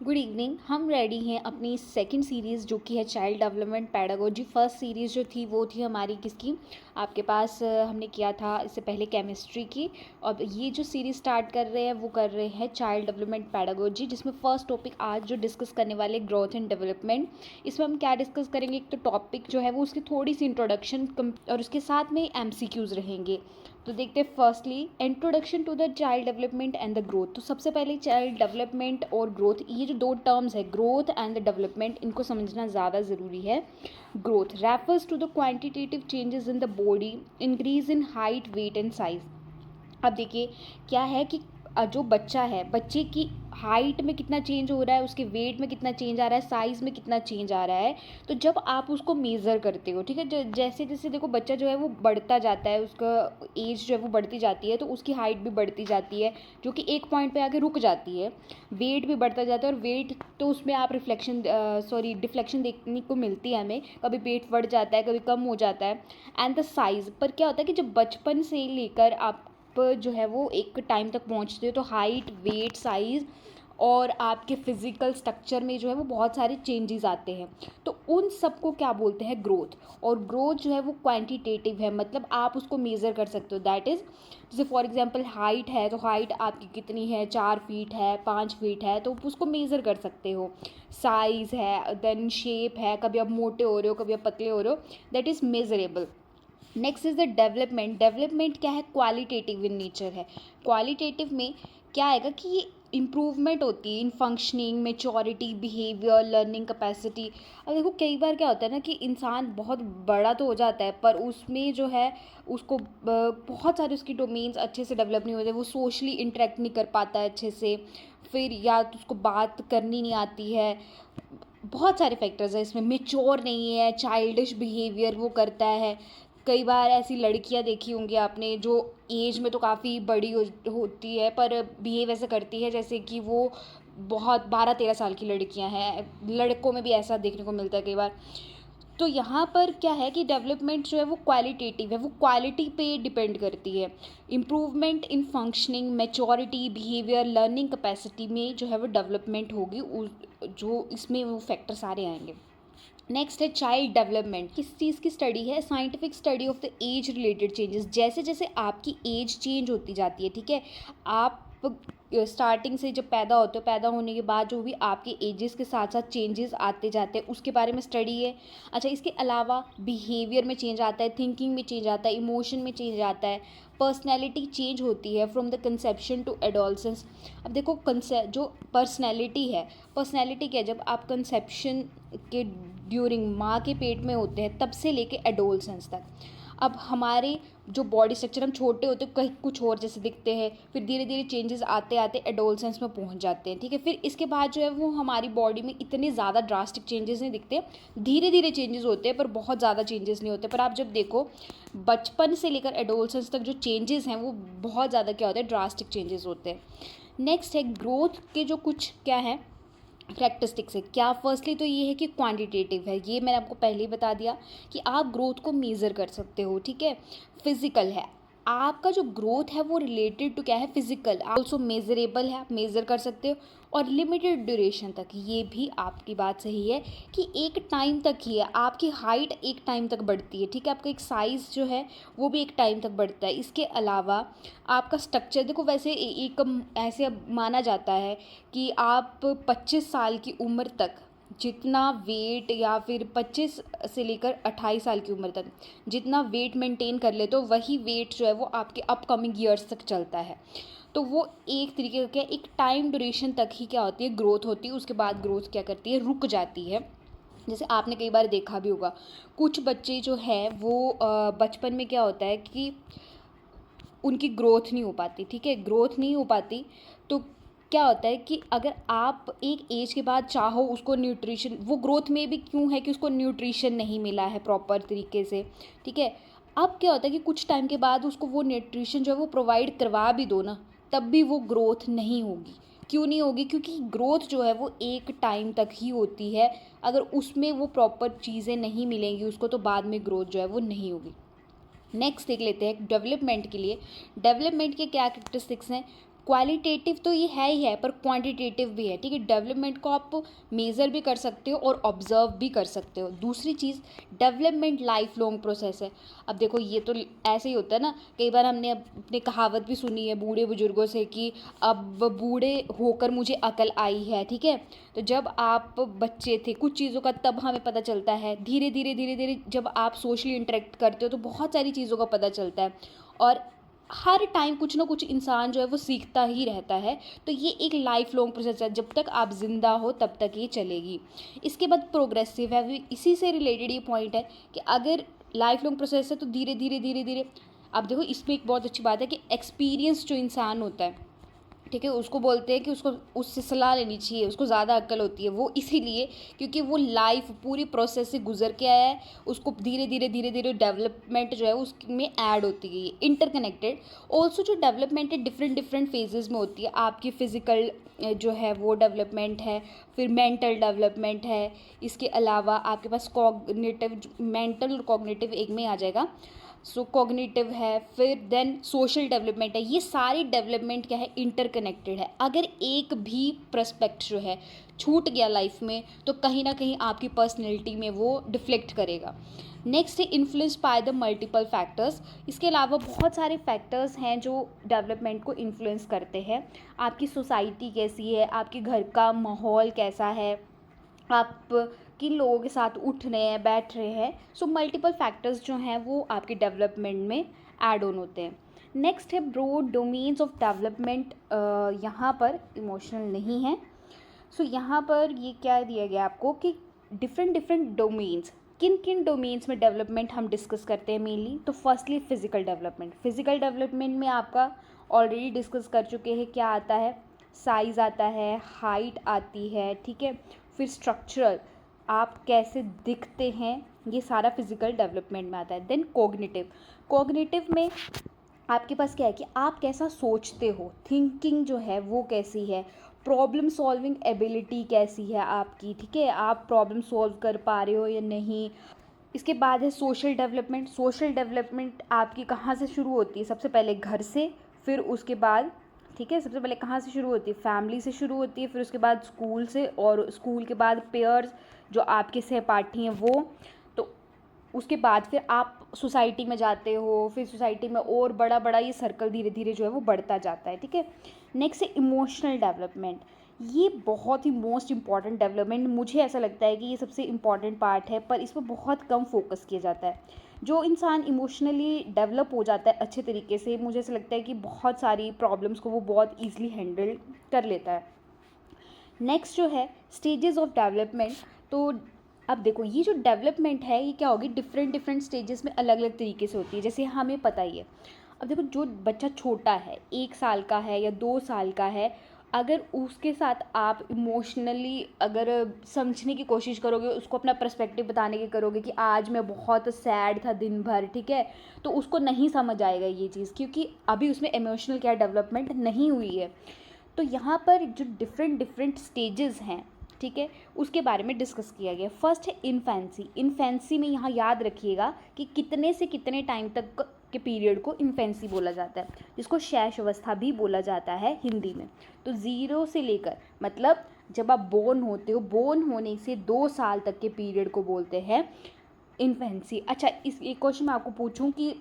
Good evening. हम ready हैं अपनी सेकंड सीरीज़ जो कि है child development pedagogy. First series जो थी वो थी हमारी किसकी, आपके पास हमने किया था इससे पहले केमिस्ट्री की। अब ये जो सीरीज़ स्टार्ट कर रहे हैं वो कर रहे हैं चाइल्ड डेवलपमेंट पैडागोजी, जिसमें फर्स्ट टॉपिक आज जो डिस्कस करने वाले ग्रोथ एंड डेवलपमेंट। इसमें हम क्या डिस्कस करेंगे, एक तो टॉपिक जो है वो उसकी थोड़ी सी इंट्रोडक्शन और उसके साथ में MCQs रहेंगे। तो देखते हैं firstly introduction to the child development and the growth. तो सबसे पहले चाइल्ड डेवलपमेंट और ग्रोथ, ये जो दो टर्म्स है ग्रोथ एंड द डेवलपमेंट, इनको समझना ज़्यादा ज़रूरी है। Growth refers to the quantitative changes in the body, increase in height, weight and size. अब देखिए क्या है कि जो बच्चा है, बच्चे की हाइट में कितना चेंज हो रहा है, उसके वेट में कितना चेंज आ रहा है, साइज़ में कितना चेंज आ रहा है। तो जब आप उसको मेज़र करते हो, ठीक है, जैसे जैसे देखो बच्चा जो है वो बढ़ता जाता है, उसका एज जो है वो बढ़ती जाती है, तो उसकी हाइट भी बढ़ती जाती है, जो कि एक पॉइंट पे आके रुक जाती है। वेट भी बढ़ता जाता है, और वेट तो उसमें आप डिफ्लेक्शन देखने को मिलती है हमें, कभी वेट बढ़ जाता है, कभी कम हो जाता है। एंड द साइज़ पर क्या होता है कि जब बचपन से लेकर आप जो है वो एक टाइम तक पहुंचते हो, तो हाइट, वेट, साइज़ और आपके फिज़िकल स्ट्रक्चर में जो है वो बहुत सारे चेंजेस आते हैं। तो उन सबको क्या बोलते हैं, ग्रोथ। और ग्रोथ जो है वो क्वांटिटेटिव है, मतलब आप उसको मेज़र कर सकते हो। दैट इज़, जैसे फॉर एग्जांपल हाइट है, तो हाइट आपकी कितनी है, 4 फीट है, 5 फीट है, तो उसको मेज़र कर सकते हो। साइज़ है, देन शेप है, कभी आप मोटे हो रहे हो, कभी आप पतले हो रहे हो, that is measurable. Next is the development. Development क्या है, क्वालिटेटिव इन नेचर है। क्वालिटेटिव में क्या आएगा कि ये इम्प्रूवमेंट होती है in functioning, maturity, behaviour, learning capacity. अब देखो कई बार क्या होता है ना कि इंसान बहुत बड़ा तो हो जाता है, पर उसमें जो है उसको बहुत सारे उसकी डोमेन्स अच्छे से डेवलप नहीं होते, वो सोशली इंटरेक्ट नहीं कर पाता है अच्छे से, फिर या तो उसको बात करनी नहीं आती है। बहुत सारे फैक्टर्स हैं इसमें, मेच्योर नहीं है, चाइल्डिश बिहेवियर वो करता है। कई बार ऐसी लड़कियां देखी होंगी आपने जो एज में तो काफ़ी बड़ी होती है, पर बिहेव ऐसे करती है जैसे कि वो बहुत 12-13 साल की लड़कियां हैं। लड़कों में भी ऐसा देखने को मिलता है कई बार। तो यहाँ पर क्या है कि डेवलपमेंट जो है वो क्वालिटेटिव है, वो क्वालिटी पे डिपेंड करती है। Improvement in functioning, maturity, behaviour, learning capacity में जो है वो डेवलपमेंट होगी, जो इसमें वो फैक्टर सारे आएंगे। नेक्स्ट है चाइल्ड डेवलपमेंट। किस चीज़ की स्टडी है, scientific study of the age related changes. जैसे जैसे आपकी एज चेंज होती जाती है, ठीक है, आप स्टार्टिंग से जब पैदा होते हो, पैदा होने के बाद जो भी आपके एजेस के साथ साथ चेंजेस आते जाते हैं, उसके बारे में स्टडी है। अच्छा, इसके अलावा बिहेवियर में चेंज आता है, थिंकिंग में चेंज आता है, इमोशन में चेंज आता है, पर्सनैलिटी चेंज होती है from the conception to adolescence. अब देखो जो पर्सनैलिटी है, पर्सनैलिटी क्या है, जब आप कंसेप्शन के ड्यूरिंग माँ के पेट में होते हैं तब से लेके एडोलसेंस तक। अब हमारे जो बॉडी स्ट्रक्चर, हम छोटे होते कहीं कुछ और जैसे दिखते हैं, फिर धीरे धीरे चेंजेस आते आते एडोलसेंस में पहुंच जाते हैं, ठीक है। फिर इसके बाद जो है वो हमारी बॉडी में इतने ज़्यादा ड्रास्टिक चेंजेस नहीं दिखते, धीरे धीरे चेंजेस होते हैं, पर बहुत ज़्यादा चेंजेस नहीं होते। पर आप जब देखो बचपन से लेकर एडोलसेंस तक जो चेंजेस हैं वो बहुत ज़्यादा क्या होते हैं, ड्रास्टिक चेंजेस होते हैं। नेक्स्ट है ग्रोथ के जो कुछ क्या है करेक्टरिस्टिक्स है। क्या, फर्स्टली तो ये है कि क्वांटिटेटिव है, ये मैंने आपको पहले ही बता दिया कि आप ग्रोथ को मेज़र कर सकते हो, ठीक है। फिजिकल है, आपका जो ग्रोथ है वो रिलेटेड टू क्या है, फिजिकल, ऑल्सो मेजरेबल है, आप मेज़र कर सकते हो। और लिमिटेड ड्यूरेशन तक, ये भी आपकी बात सही है कि एक टाइम तक ही है, आपकी हाइट एक टाइम तक बढ़ती है, ठीक है, आपका एक साइज़ जो है वो भी एक टाइम तक बढ़ता है। इसके अलावा आपका स्ट्रक्चर देखो, वैसे एक ऐसे माना जाता है कि आप 25 साल की उम्र तक जितना वेट, या फिर 25 से लेकर 28 साल की उम्र तक जितना वेट मेंटेन कर ले, तो वही वेट जो है वो आपके अपकमिंग ईयर्स तक चलता है। तो वो एक तरीके का क्या, एक टाइम ड्यूरेशन तक ही क्या होती है, ग्रोथ होती है। उसके बाद ग्रोथ क्या करती है, रुक जाती है। जैसे आपने कई बार देखा भी होगा, कुछ बच्चे जो है वो बचपन में क्या होता है कि उनकी ग्रोथ नहीं हो पाती, ठीक है, ग्रोथ नहीं हो पाती। तो क्या होता है कि अगर आप एक एज के बाद चाहो उसको न्यूट्रिशन, वो ग्रोथ में भी क्यों है कि उसको न्यूट्रिशन नहीं मिला है प्रॉपर तरीके से, ठीक है। अब क्या होता है कि कुछ टाइम के बाद उसको वो न्यूट्रिशन जो है वो प्रोवाइड करवा भी दो ना, तब भी वो ग्रोथ नहीं होगी। क्यों नहीं होगी, क्योंकि ग्रोथ जो है वो एक टाइम तक ही होती है। अगर उसमें वो प्रॉपर चीज़ें नहीं मिलेंगी उसको, तो बाद में ग्रोथ जो है वो नहीं होगी। नेक्स्ट देख लेते हैं डेवलपमेंट के लिए। डेवलपमेंट के क्या कैरेक्टरिस्टिक्स हैं, क्वालिटेटिव तो ये है ही है पर क्वांटिटेटिव भी है, ठीक है। डेवलपमेंट को आप मेज़र भी कर सकते हो और ऑब्जर्व भी कर सकते हो। दूसरी चीज़, डेवलपमेंट लाइफ लॉन्ग प्रोसेस है। अब देखो ये तो ऐसे ही होता है ना, कई बार हमने अपने कहावत भी सुनी है बूढ़े बुजुर्गों से कि अब बूढ़े होकर मुझे अकल आई है, ठीक है। तो जब आप बच्चे थे कुछ चीज़ों का तब हमें पता चलता है, धीरे धीरे जब आप सोशली इंटरेक्ट करते हो तो बहुत सारी चीज़ों का पता चलता है। और हर टाइम कुछ ना कुछ इंसान जो है वो सीखता ही रहता है। तो ये एक लाइफ लॉन्ग प्रोसेस है, जब तक आप ज़िंदा हो तब तक ये चलेगी। इसके बाद प्रोग्रेसिव है, इसी से रिलेटेड ये पॉइंट है कि अगर लाइफ लॉन्ग प्रोसेस है तो धीरे धीरे अब देखो इसमें एक बहुत अच्छी बात है कि एक्सपीरियंस जो इंसान होता है, ठीक है, उसको बोलते हैं कि उसको उससे सलाह लेनी चाहिए, उसको ज़्यादा अक्ल होती है। वो इसीलिए क्योंकि वो लाइफ पूरी प्रोसेस से गुजर के आया है, उसको धीरे धीरे डेवलपमेंट जो है उसमें ऐड होती गई है, इंटरकनेक्टेड। ऑल्सो जो डेवलपमेंट है डिफरेंट डिफरेंट फेजेस में होती है। आपकी फ़िज़िकल जो है वो डेवलपमेंट है, फिर मेंटल डेवलपमेंट है, इसके अलावा आपके पास कॉग्निटिव, मेंटल और कॉग्निटिव एक में आ जाएगा। सो कॉग्निटिव है, फिर देन सोशल डेवलपमेंट है। ये सारी डेवलपमेंट क्या है, इंटरकनेक्टेड है। अगर एक भी पर्सपेक्ट जो है छूट गया लाइफ में तो कहीं ना कहीं आपकी पर्सनैलिटी में वो डिफ्लेक्ट करेगा। नेक्स्ट है influence by the multiple factors. इसके अलावा बहुत सारे फैक्टर्स हैं जो डेवलपमेंट को इन्फ्लुएंस करते हैं। आपकी सोसाइटी कैसी है, आपके घर का माहौल कैसा है, आप किन लोगों के साथ उठ रहे हैं बैठ रहे हैं। सो मल्टीपल फैक्टर्स जो हैं वो आपके डेवलपमेंट में ऐड ऑन होते हैं। नेक्स्ट है ब्रॉड डोमेन्स ऑफ डेवलपमेंट। यहाँ पर इमोशनल नहीं है। सो यहाँ पर ये क्या दिया गया आपको कि डिफरेंट डिफरेंट डोमेन्स, किन किन डोमेन्स में डेवलपमेंट हम डिस्कस करते हैं मेनली। तो firstly physical development. Physical development में आपका ऑलरेडी डिस्कस कर चुके हैं, क्या आता है, साइज़ आता है, हाइट आती है, ठीक है। फिर स्ट्रक्चरल, आप कैसे दिखते हैं, ये सारा फिजिकल डेवलपमेंट में आता है। देन कॉग्निटिव, कॉग्निटिव में आपके पास क्या है कि आप कैसा सोचते हो, थिंकिंग जो है वो कैसी है, प्रॉब्लम सॉल्विंग एबिलिटी कैसी है आपकी, ठीक है, आप प्रॉब्लम सॉल्व कर पा रहे हो या नहीं। इसके बाद है सोशल डेवलपमेंट। सोशल डेवलपमेंट आपकी कहाँ से शुरू होती है, सबसे पहले घर से, फिर उसके बाद, ठीक है, सबसे पहले कहाँ से शुरू होती है, फैमिली से शुरू होती है, फिर उसके बाद स्कूल से, और स्कूल के बाद पेयर्स जो आपके सहपाठी हैं वो, तो उसके बाद फिर आप सोसाइटी में जाते हो, फिर सोसाइटी में और बड़ा बड़ा ये सर्कल धीरे धीरे जो है वो बढ़ता जाता है, ठीक है। नेक्स्ट है इमोशनल डेवलपमेंट। ये बहुत ही मोस्ट इम्पॉर्टेंट डेवलपमेंट, मुझे ऐसा लगता है कि ये सबसे इम्पॉर्टेंट पार्ट है, पर इस पर बहुत कम फोकस किया जाता है। जो इंसान इमोशनली डेवलप हो जाता है अच्छे तरीके से, मुझे ऐसा लगता है कि बहुत सारी प्रॉब्लम्स को वो बहुत ईजिली हैंडल कर लेता है। नेक्स्ट जो है स्टेजेस ऑफ डेवलपमेंट। तो अब देखो ये जो डेवलपमेंट है ये क्या होगी, डिफरेंट डिफरेंट स्टेजेस में अलग अलग तरीके से होती है, जैसे हमें पता ही है। अब देखो जो बच्चा छोटा है, 1 साल का है या 2 साल का है, अगर उसके साथ आप इमोशनली अगर समझने की कोशिश करोगे, उसको अपना पर्सपेक्टिव बताने की करोगे कि आज मैं बहुत सैड था दिन भर, ठीक है, तो उसको नहीं समझ आएगा ये चीज़, क्योंकि अभी उसमें इमोशनल क्या डेवलपमेंट नहीं हुई है। तो यहाँ पर जो डिफरेंट डिफरेंट स्टेजेस हैं, ठीक है, उसके बारे में डिस्कस किया गया। फर्स्ट है इन्फेंसी। इन्फेंसी में यहाँ याद रखिएगा कि कितने से कितने टाइम तक के पीरियड को इन्फेंसी बोला जाता है, जिसको शैश अवस्था भी बोला जाता है हिंदी में। तो 0 से लेकर, मतलब जब आप बोर्न होते हो, बोर्न होने से 2 साल तक के पीरियड को बोलते हैं इन्फेंसी। अच्छा, इस एक क्वेश्चन मैं आपको पूछूं कि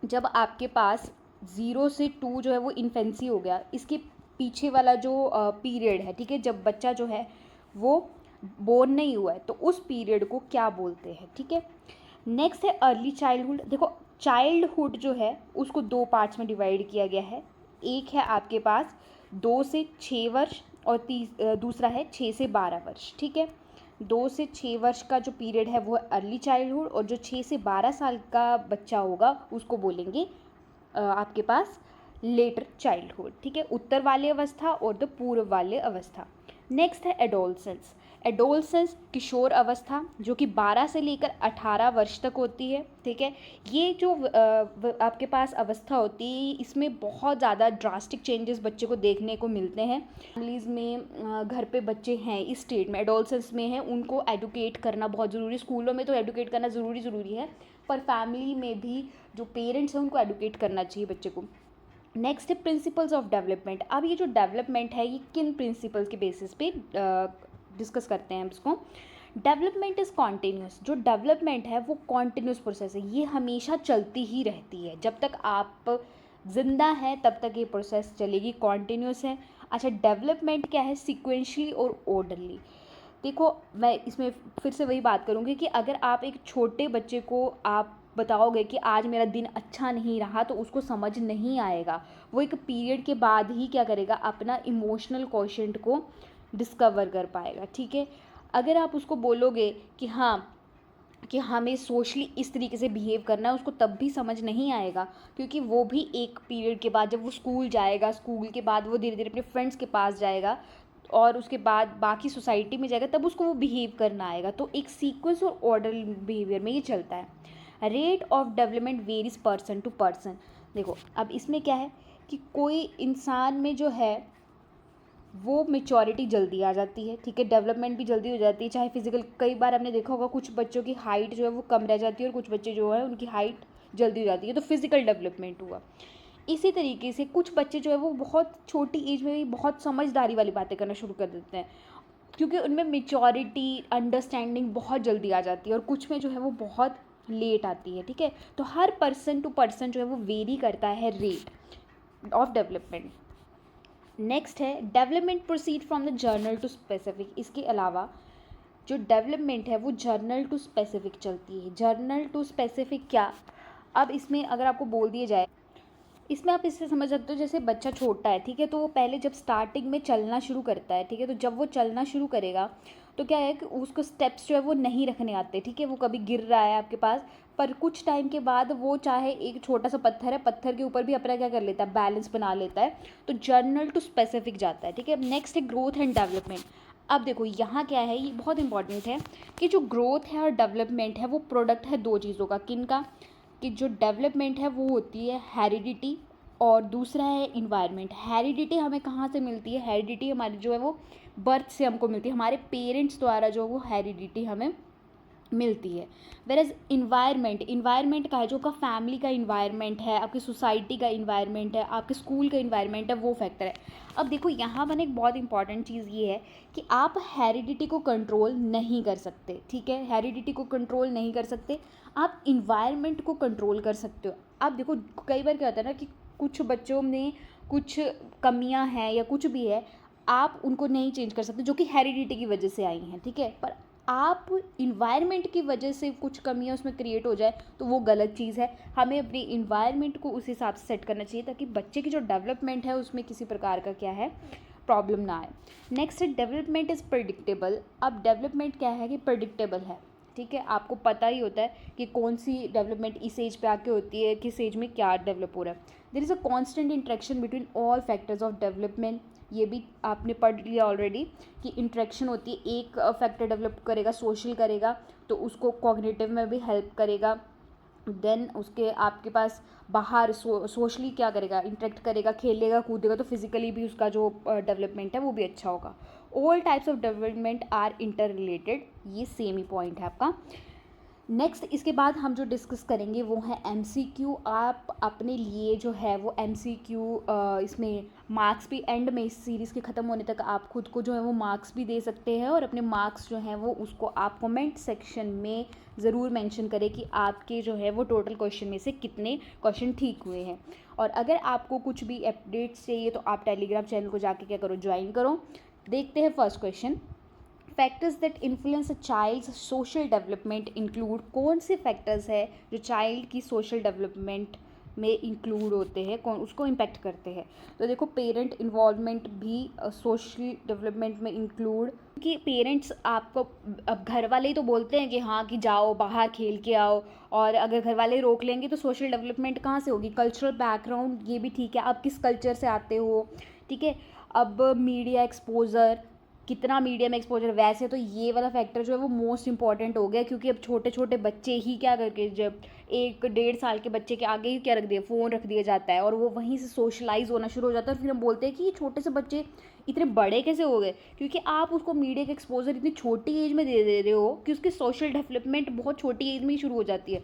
जब आपके पास 0 से 2 जो है वो इन्फेंसी हो गया, इसके पीछे वाला जो पीरियड है, ठीक है, जब बच्चा जो है वो बोर्न नहीं हुआ है, तो उस पीरियड को क्या बोलते हैं, ठीक है। नेक्स्ट है अर्ली चाइल्डहुड। देखो चाइल्डहुड जो है उसको 2 पार्ट्स में डिवाइड किया गया है। एक है आपके पास 2 से 6 वर्ष और दूसरा है 6 से 12 वर्ष, ठीक है। 2 से 6 वर्ष का जो पीरियड है वो अर्ली चाइल्डहुड, और जो 6 से 12 साल का बच्चा होगा उसको बोलेंगे आपके पास लेटर चाइल्डहुड, ठीक है, उत्तर वाली अवस्था और द पूर्व वाली अवस्था। नेक्स्ट है एडोलसेंस। एडोलसेंस किशोर अवस्था, जो कि 12 से लेकर 18 वर्ष तक होती है, ठीक है। ये जो आपके पास अवस्था होती है, इसमें बहुत ज़्यादा ड्रास्टिक चेंजेस बच्चे को देखने को मिलते हैं। फैमिलीज़ में घर पे बच्चे हैं इस स्टेट में, एडोलसेंस में हैं, उनको एडुकेट करना बहुत ज़रूरी है। स्कूलों में तो एडुकेट करना ज़रूरी है, पर फैमिली में भी जो पेरेंट्स हैं उनको एडुकेट करना चाहिए बच्चे को। नेक्स्ट है प्रिंसिपल्स ऑफ डेवलपमेंट। अब ये जो डेवलपमेंट है ये किन प्रिंसिपल्स के बेसिस पे डिस्कस करते हैं हम इसको। Development is continuous. जो डेवलपमेंट है वो कॉन्टीन्यूस प्रोसेस है, ये हमेशा चलती ही रहती है। जब तक आप जिंदा हैं तब तक ये प्रोसेस चलेगी, कॉन्टीन्यूस है। अच्छा, डेवलपमेंट क्या है, सीक्वेंशली और ऑर्डरली। देखो, मैं इसमें फिर से वही बात करूँगी कि अगर आप एक छोटे बच्चे को आप बताओगे कि आज मेरा दिन अच्छा नहीं रहा, तो उसको समझ नहीं आएगा। वो एक पीरियड के बाद ही क्या करेगा, अपना इमोशनल क्वोशंट को डिस्कवर कर पाएगा। ठीक है, अगर आप उसको बोलोगे कि हाँ कि हमें सोशली इस तरीके से बिहेव करना है, उसको तब भी समझ नहीं आएगा, क्योंकि वो भी एक पीरियड के बाद जब वो स्कूल जाएगा, स्कूल के बाद वो धीरे धीरे अपने फ्रेंड्स के पास जाएगा और उसके बाद बाकी सोसाइटी में जाएगा, तब उसको वो बिहेव करना आएगा। तो एक सीक्वेंस और ऑर्डर बिहेवियर में ये चलता है। Rate of development varies person to person. देखो, अब इसमें क्या है कि कोई इंसान में जो है वो मेचॉरिटी जल्दी आ जाती है, ठीक है, डेवलपमेंट भी जल्दी हो जाती है, चाहे फिजिकल। कई बार आपने देखा होगा कुछ बच्चों की हाइट जो है वो कम रह जाती है और कुछ बच्चे जो है उनकी हाइट जल्दी हो जाती है, तो फिजिकल डेवलपमेंट हुआ। इसी तरीके से कुछ बच्चे जो है वो बहुत छोटी एज में भी बहुत समझदारी वाली बातें करना शुरू कर देते हैं, क्योंकि उनमें मेचॉरिटी अंडरस्टैंडिंग बहुत जल्दी आ जाती है, और कुछ में जो है वो बहुत लेट आती है। ठीक है, तो हर पर्सन टू पर्सन जो है वो वेरी करता है रेट ऑफ डेवलपमेंट। नेक्स्ट है development proceed from the general to specific. इसके अलावा जो डेवलपमेंट है वो जर्नल टू स्पेसिफिक चलती है। जर्नल टू स्पेसिफिक क्या, अब इसमें अगर आपको बोल दिया जाए, इसमें आप इससे समझ सकते हो जैसे बच्चा छोटा है, ठीक है, तो वो पहले जब स्टार्टिंग में चलना शुरू करता है, ठीक है, तो जब वो चलना शुरू करेगा तो क्या है कि उसको स्टेप्स जो है वो नहीं रखने आते, ठीक है, वो कभी गिर रहा है आपके पास, पर कुछ टाइम के बाद वो चाहे एक छोटा सा पत्थर है, पत्थर के ऊपर भी अपना क्या कर लेता है, बैलेंस बना लेता है। तो जर्नल टू स्पेसिफिक जाता है। ठीक है, नेक्स्ट है ग्रोथ एंड डेवलपमेंट। अब देखो यहाँ क्या है, ये बहुत इंपॉर्टेंट है कि जो ग्रोथ है और डेवलपमेंट है वो प्रोडक्ट है दो चीज़ों का। किन का, कि जो डेवलपमेंट है वो होती है हेरिडिटी और दूसरा है इन्वायरमेंट। हेरिडिटी हमें कहाँ से मिलती है, हेरिडिटी हमारी जो है वो बर्थ से हमको मिलती है, हमारे पेरेंट्स द्वारा जो वो हेरिडिटी हमें मिलती है। वेरएज इन्वायरमेंट का है जो आपका फैमिली का इन्वायरमेंट है, आपकी सोसाइटी का इन्वायरमेंट है, आपके स्कूल का इन्वायरमेंट है, वो फैक्टर है। अब देखो यहाँ पर एक बहुत इंपॉर्टेंट चीज़ ये है कि आप हेरिडिटी को कंट्रोल नहीं कर सकते, ठीक है, हेरिडिटी को कंट्रोल नहीं कर सकते, आप इन्वायरमेंट को कंट्रोल कर सकते हो। आप देखो कई बार क्या होता है ना कि कुछ बच्चों में कुछ कमियां हैं या कुछ भी है, आप उनको नहीं चेंज कर सकते जो कि हेरिडिटी की वजह से आई हैं, ठीक है, पर आप इन्वायरमेंट की वजह से कुछ कमियां उसमें क्रिएट हो जाए तो वो गलत चीज़ है। हमें अपनी इन्वायरमेंट को उस हिसाब से सेट करना चाहिए ताकि बच्चे की जो डेवलपमेंट है उसमें किसी प्रकार का क्या है प्रॉब्लम ना आए। नेक्स्ट है डेवलपमेंट इज़ प्रेडिक्टेबल। अब डेवलपमेंट क्या है कि प्रेडिक्टेबल है, ठीक है, आपको पता ही होता है कि कौन सी डेवलपमेंट इस एज पे आके होती है, किस एज में क्या डेवलप हो रहा है। There is a constant interaction between all factors of development. ये भी आपने पढ़ लिया ऑलरेडी कि इंटरेक्शन होती है, एक फैक्टर डेवलप करेगा, सोशल करेगा, तो उसको कॉग्निटिव में भी हेल्प करेगा, देन उसके आपके पास बाहर सोशली क्या करेगा, इंटरेक्ट करेगा, खेलेगा कूदेगा, तो फिजिकली भी उसका जो डेवलपमेंट है वो भी अच्छा होगा। All types of development are inter related, ये सेम ही पॉइंट है आपका। नेक्स्ट इसके बाद हम जो डिस्कस करेंगे वो है MCQ। आप अपने लिए जो है वो MCQ इसमें मार्क्स भी एंड में इस सीरीज़ के ख़त्म होने तक आप खुद को जो है वो मार्क्स भी दे सकते हैं, और अपने मार्क्स जो हैं वो उसको आप कमेंट सेक्शन में ज़रूर मेंशन करें कि आपके जो है वो टोटल क्वेश्चन में से कितने क्वेश्चन ठीक हुए हैं। और अगर आपको कुछ भी अपडेट्स चाहिए तो आप टेलीग्राम चैनल को जाके क्या करो, ज्वाइन करो। देखते हैं first question. Factors that influence a child's social development include. कौन से फैक्टर्स है जो चाइल्ड की सोशल डेवलपमेंट में इंक्लूड होते हैं, कौन उसको इम्पेक्ट करते हैं। तो देखो पेरेंट इन्वॉल्वमेंट भी सोशल डेवलपमेंट में इंक्लूड, कि पेरेंट्स आपको, अब घर वाले ही तो बोलते हैं कि हाँ कि जाओ बाहर खेल के आओ, और अगर घर वाले रोक लेंगे तो सोशल डेवलपमेंट कहाँ से होगी। कल्चरल बैकग्राउंड ये भी ठीक है, आप किस कल्चर से आते हो, ठीक है। अब मीडिया एक्सपोजर, कितना मीडिया में एक्सपोजर, वैसे तो ये वाला फैक्टर जो है वो मोस्ट इंपॉर्टेंट हो गया, क्योंकि अब छोटे छोटे बच्चे ही क्या करके, जब 1-1.5 साल के बच्चे के आगे ही क्या रख दिया, फ़ोन रख दिया जाता है, और वो वहीं से सोशलाइज होना शुरू हो जाता है। और फिर हम बोलते हैं कि ये छोटे से बच्चे इतने बड़े कैसे हो गए, क्योंकि आप उसको मीडिया का एक्सपोजर इतनी छोटी एज में दे रहे हो कि उसकी सोशल डेवलपमेंट बहुत छोटी एज में ही शुरू हो जाती है।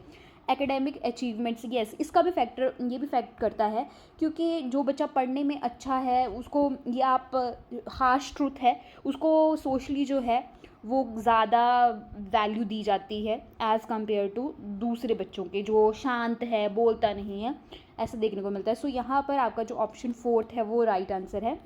एकेडमिक अचीवमेंट्स, यस इसका भी फैक्टर, ये भी फैक्ट करता है, क्योंकि जो बच्चा पढ़ने में अच्छा है उसको, ये आप हार्श ट्रूथ है, उसको सोशली जो है वो ज़्यादा वैल्यू दी जाती है एज़ कम्पेयर टू दूसरे बच्चों के जो शांत है, बोलता नहीं है, ऐसा देखने को मिलता है। सो यहाँ पर आपका जो ऑप्शन 4 है वो राइट आंसर है।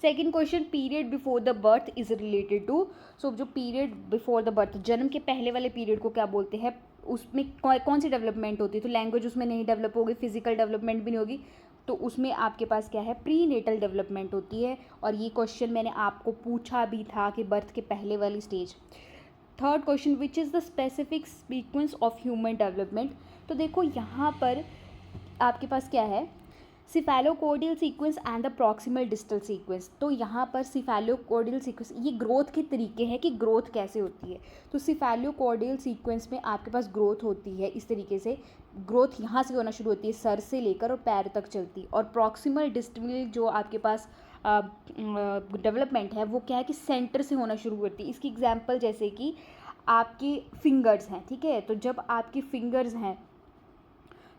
Second question, period before the birth is related to, so जो पीरियड बिफोर द बर्थ, जन्म के पहले वाले पीरियड को क्या बोलते हैं, उसमें कौन सी डेवलपमेंट होती है, तो लैंग्वेज उसमें नहीं डेवलप होगी, फिजिकल डेवलपमेंट भी नहीं होगी, तो उसमें आपके पास क्या है, प्री नेटल डेवलपमेंट होती है। और ये क्वेश्चन मैंने आपको पूछा भी था कि बर्थ के पहले वाली stage. Third question, which is the specific sequence of human development, तो देखो यहाँ पर आपके पास क्या है, cephalocaudal sequence and the proximal distal sequence. तो यहाँ पर सिफेलोकोडियल सीक्वेंस, ये ग्रोथ के तरीके हैं कि ग्रोथ कैसे होती है। तो सिफेलोकोडियल सीक्वेंस में आपके पास ग्रोथ होती है इस तरीके से, ग्रोथ यहाँ से होना शुरू होती है, सर से लेकर और पैर तक चलती है। और प्रॉक्सिमल डिस्टल जो आपके पास डेवलपमेंट है वो क्या है कि सेंटर से होना शुरू होती है। इसकी एग्जांपल जैसे कि आपके फिंगर्स हैं, ठीक है, तो जब आपकी फिंगर्स हैं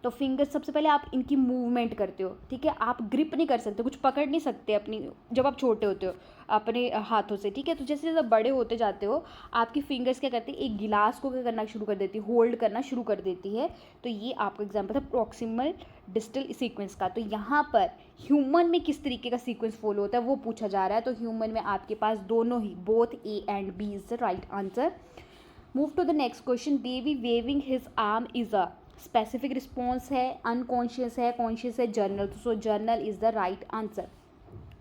तो फिंगर्स सबसे पहले आप इनकी मूवमेंट करते हो, ठीक है, आप ग्रिप नहीं कर सकते, कुछ पकड़ नहीं सकते अपनी, जब आप छोटे होते हो अपने हाथों से, ठीक है। तो जैसे जैसे बड़े होते जाते हो आपकी फिंगर्स क्या करती है, एक गिलास को क्या करना शुरू कर देती है, होल्ड करना शुरू कर देती है। तो ये आपका एग्जाम्पल था प्रॉक्सिमल डिस्टल सीक्वेंस का। तो यहाँ पर ह्यूमन में किस तरीके का सीक्वेंस फॉलो होता है वो पूछा जा रहा है। तो ह्यूमन में आपके पास दोनों ही, both A and B is the right answer. Move to the next question, baby waving his arm is a, specific response है, अनकॉन्शियस है, कॉन्शियस है, general. So general is the right answer.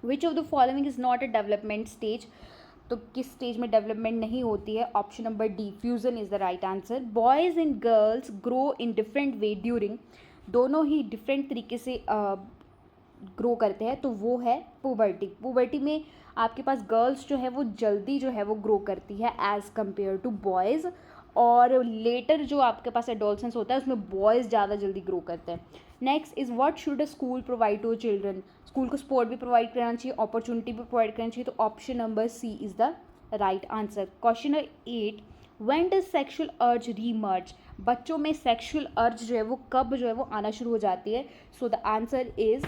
Which of the following is not a development stage, तो किस stage में development नहीं होती है, option number D, fusion is the right answer. Boys and girls grow in different way during, दोनों ही different तरीके से grow करते हैं, तो वो है पुबर्टी। पुबर्टी में आपके पास गर्ल्स जो है वो जल्दी जो है वो ग्रो करती है एज़ कम्पेयर टू बॉयज़, और लेटर जो आपके पास एडोलसेंस होता है उसमें बॉयज़ ज़्यादा जल्दी ग्रो करते हैं। Next is what should a school provide to children, school को स्पोर्ट भी प्रोवाइड करना चाहिए, अपॉर्चुनिटी भी प्रोवाइड करना चाहिए, तो option number C is the right answer. Question 8, when does sexual urge reemerge, बच्चों में सेक्शुअल अर्ज जो है वो कब जो है वो आना शुरू हो जाती है। So the answer is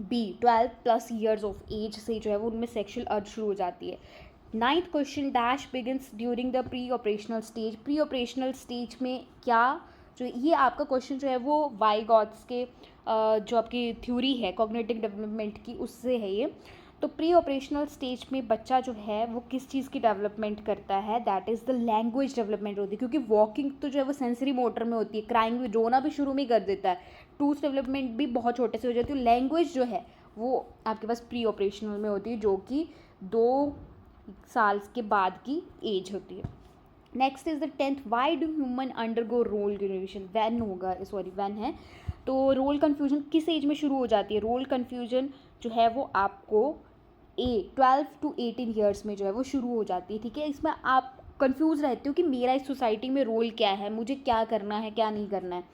B, 12+ years of age से जो है वो उनमें सेक्शुअल अर्ज शुरू हो जाती है। Ninth question, dash begins during the pre operational stage, pre operational stage में क्या, जो ये आपका क्वेश्चन जो है वो वाइगॉट्स के जो आपकी थ्योरी है कॉग्निटिव डेवलपमेंट की उससे है ये। तो प्री ऑपरेशनल स्टेज में बच्चा जो है वो किस चीज़ की डेवलपमेंट करता है, that is the language development होती है, क्योंकि वॉकिंग तो जो है वो सेंसरी मोटर में होती है, क्राइंग भी, रोना भी शुरू में ही कर देता है, टूथ डेवलपमेंट भी बहुत छोटे से हो जाती है। लैंग्वेज जो है वो आपके पास प्री ऑपरेशनल में होती है, जो कि 2 साल के बाद की एज होती है। Next is the 10th, why do human undergo role confusion, वैन होगा, सॉरी वैन है, तो रोल कन्फ्यूजन किस एज में शुरू हो जाती है, रोल कन्फ्यूजन जो है वो आपको 12 to 18 ईयर्स में जो है वो शुरू हो जाती है, ठीक है। इसमें आप कंफ्यूज रहते हो कि मेरा इस सोसाइटी में रोल क्या है, मुझे क्या करना है क्या नहीं करना है।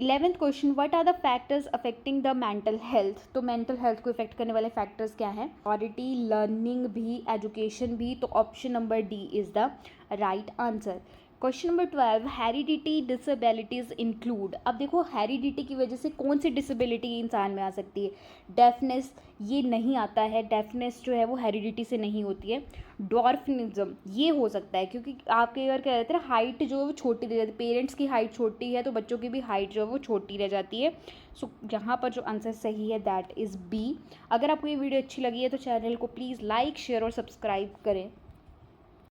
11th question, what are the factors affecting the mental health, तो मेंटल हेल्थ को इफेक्ट करने वाले फैक्टर्स क्या हैं, ऑडिटी, लर्निंग भी, एजुकेशन भी, तो option number D is the right answer. Question number 12, heredity disabilities include, अब देखो हेरिडिटी की वजह से कौन सी डिसेबिलिटी इंसान में आ सकती है, डेफनेस, ये नहीं आता है, डेफनेस जो है वो हेरिडिटी से नहीं होती है। डॉर्फिनिज्म, ये हो सकता है क्योंकि आप कई बार क्या रहते हैं, हाइट जो है वो छोटी रह जाती है, पेरेंट्स की हाइट छोटी है तो बच्चों की भी हाइट जो है वो छोटी रह जाती है। सो यहाँ पर जो आंसर सही है दैट इज़ बी। अगर आपको ये वीडियो अच्छी लगी है तो चैनल को प्लीज़ लाइक, शेयर और सब्सक्राइब करें।